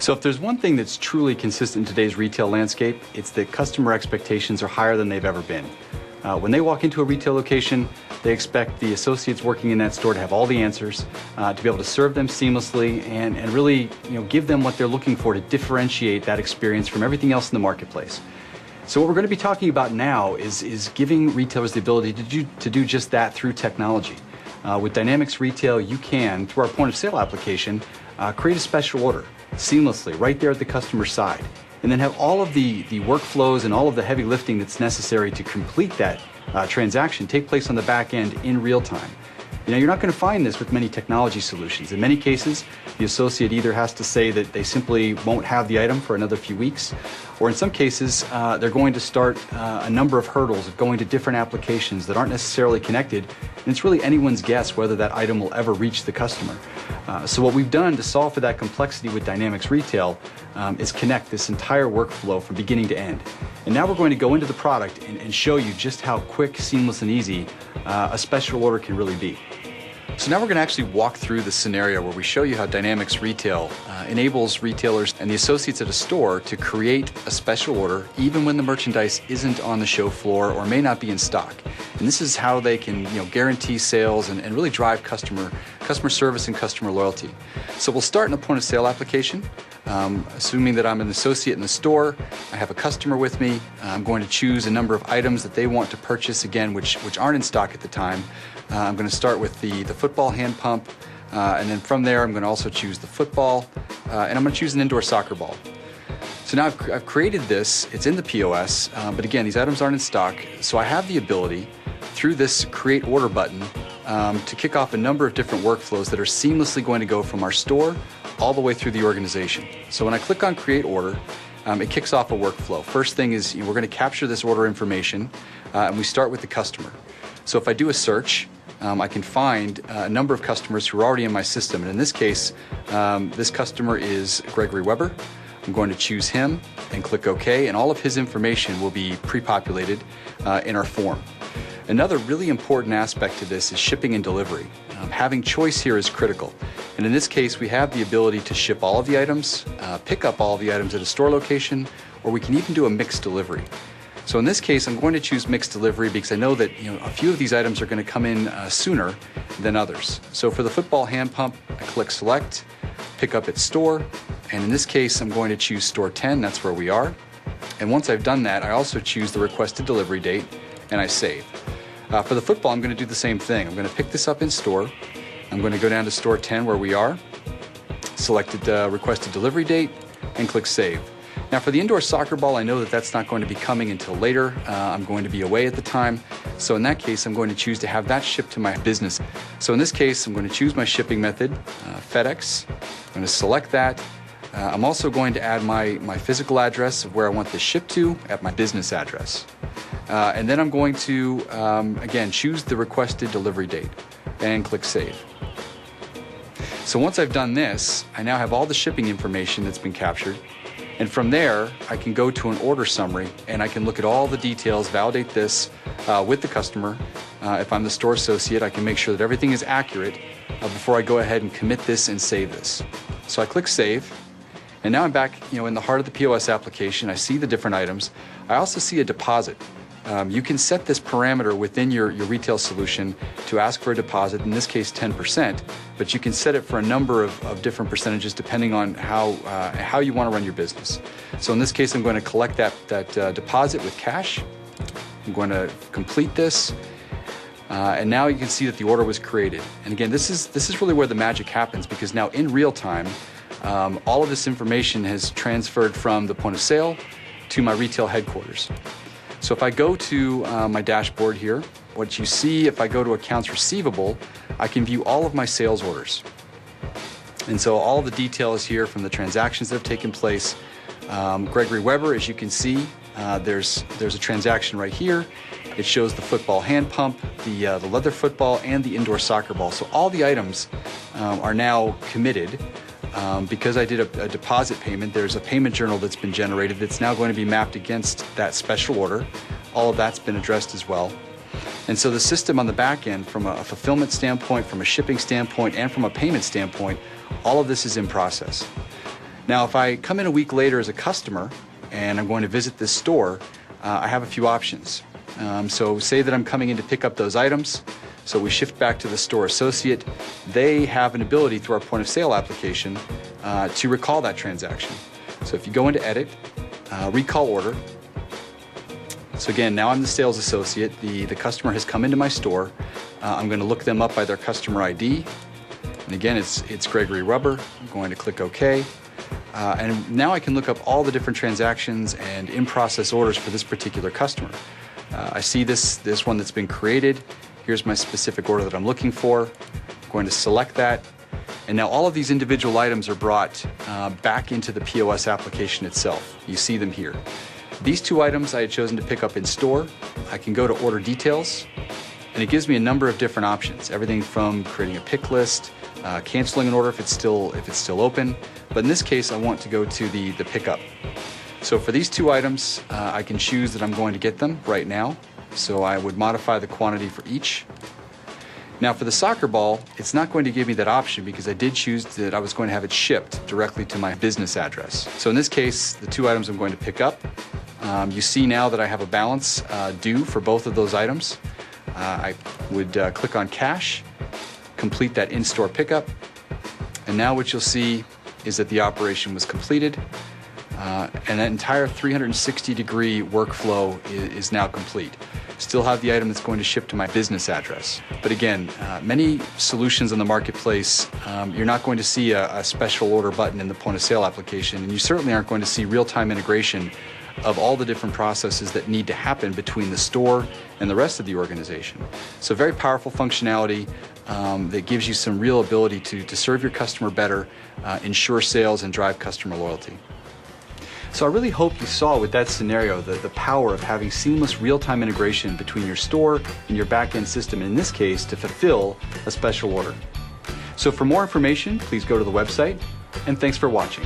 So if there's one thing that's truly consistent in today's retail landscape, it's that customer expectations are higher than they've ever been. When they walk into a retail location, they expect the associates working in that store to have all the answers, to be able to serve them seamlessly and really give them what they're looking for to differentiate that experience from everything else in the marketplace. So what we're going to be talking about now is giving retailers the ability to do just that through technology. With Dynamics Retail, you can, through our point of sale application, create a special order seamlessly right there at the customer side, and then have all of the workflows and all of the heavy lifting that's necessary to complete that transaction take place on the back end in real time. You're not going to find this with many technology solutions. In many cases, the associate either has to say that they simply won't have the item for another few weeks, or in some cases, they're going to start a number of hurdles of going to different applications that aren't necessarily connected, and it's really anyone's guess whether that item will ever reach the customer. So what we've done to solve for that complexity with Dynamics Retail is connect this entire workflow from beginning to end. And now we're going to go into the product and show you just how quick, seamless, and easy a special order can really be. So now we're going to actually walk through the scenario where we show you how Dynamics Retail enables retailers and the associates at a store to create a special order even when the merchandise isn't on the show floor or may not be in stock. And this is how they can guarantee sales and really drive customer service and customer loyalty. So we'll start in a point of sale application. Assuming that I'm an associate in the store, I have a customer with me, I'm going to choose a number of items that they want to purchase, again, which aren't in stock at the time. I'm going to start with the football hand pump, and then from there I'm going to also choose the football, and I'm going to choose an indoor soccer ball. So now I've created this, it's in the POS, but again, these items aren't in stock, so I have the ability, through this Create Order button, to kick off a number of different workflows that are seamlessly going to go from our store all the way through the organization. So when I click on Create Order, it kicks off a workflow. First thing is we're going to capture this order information, and we start with the customer. So if I do a search, I can find a number of customers who are already in my system. And in this case, this customer is Gregory Weber. I'm going to choose him and click OK, and all of his information will be pre-populated in our form. Another really important aspect to this is shipping and delivery. Having choice here is critical. And in this case, we have the ability to ship all of the items, pick up all of the items at a store location, or we can even do a mixed delivery. So in this case, I'm going to choose mixed delivery because I know that a few of these items are going to come in sooner than others. So for the football hand pump, I click Select, pick up at store, and in this case, I'm going to choose store 10, that's where we are. And once I've done that, I also choose the requested delivery date, and I save. For the football, I'm going to do the same thing. I'm going to pick this up in store. I'm going to go down to store 10 where we are, selected requested delivery date, and click Save. Now for the indoor soccer ball, I know that that's not going to be coming until later. I'm going to be away at the time. So in that case, I'm going to choose to have that shipped to my business. So in this case, I'm going to choose my shipping method, FedEx. I'm going to select that. I'm also going to add my physical address of where I want this shipped to at my business address. And then I'm going to, again, choose the requested delivery date and click Save. So once I've done this, I now have all the shipping information that's been captured. And from there, I can go to an order summary and I can look at all the details, validate this with the customer. If I'm the store associate, I can make sure that everything is accurate before I go ahead and commit this and save this. So I click Save. And now I'm back in the heart of the POS application. I see the different items. I also see a deposit. You can set this parameter within your retail solution to ask for a deposit, in this case 10%, but you can set it for a number of different percentages depending on how you want to run your business. So in this case, I'm going to collect that deposit with cash. I'm going to complete this, and now you can see that the order was created. And again, this is really where the magic happens, because now in real time, all of this information has transferred from the point of sale to my retail headquarters. So if I go to my dashboard here, what you see, if I go to accounts receivable, I can view all of my sales orders. And so all the details here from the transactions that have taken place. Gregory Weber, as you can see, there's a transaction right here. It shows the football hand pump, the leather football, and the indoor soccer ball. So all the items are now committed. Because I did a deposit payment, there's a payment journal that's been generated that's now going to be mapped against that special order. All of that's been addressed as well. And so the system on the back end, from a fulfillment standpoint, from a shipping standpoint, and from a payment standpoint, all of this is in process. Now, if I come in a week later as a customer and I'm going to visit this store, I have a few options. So say that I'm coming in to pick up those items. So we shift back to the store associate. They have an ability through our point of sale application to recall that transaction. So if you go into edit, recall order. So again, now I'm the sales associate. The customer has come into my store. I'm going to look them up by their customer ID. And again, it's Gregory Rubber. I'm going to click OK. And now I can look up all the different transactions and in-process orders for this particular customer. I see this one that's been created. Here's my specific order that I'm looking for. I'm going to select that. And now all of these individual items are brought back into the POS application itself. You see them here. These two items I had chosen to pick up in store. I can go to order details, and it gives me a number of different options. Everything from creating a pick list, canceling an order if it's still open. But in this case, I want to go to the pickup. So for these two items, I can choose that I'm going to get them right now. So I would modify the quantity for each. Now for the soccer ball, it's not going to give me that option because I did choose that I was going to have it shipped directly to my business address. So in this case, the two items I'm going to pick up. You see now that I have a balance due for both of those items. I would click on cash, complete that in-store pickup, and now what you'll see is that the operation was completed, and that entire 360-degree workflow is now complete. Still have the item that's going to ship to my business address. But again, many solutions on the marketplace, you're not going to see a special order button in the point of sale application, and you certainly aren't going to see real-time integration of all the different processes that need to happen between the store and the rest of the organization. So very powerful functionality that gives you some real ability to serve your customer better, ensure sales, and drive customer loyalty. So I really hope you saw with that scenario the power of having seamless real-time integration between your store and your back-end system, in this case, to fulfill a special order. So for more information, please go to the website, and thanks for watching.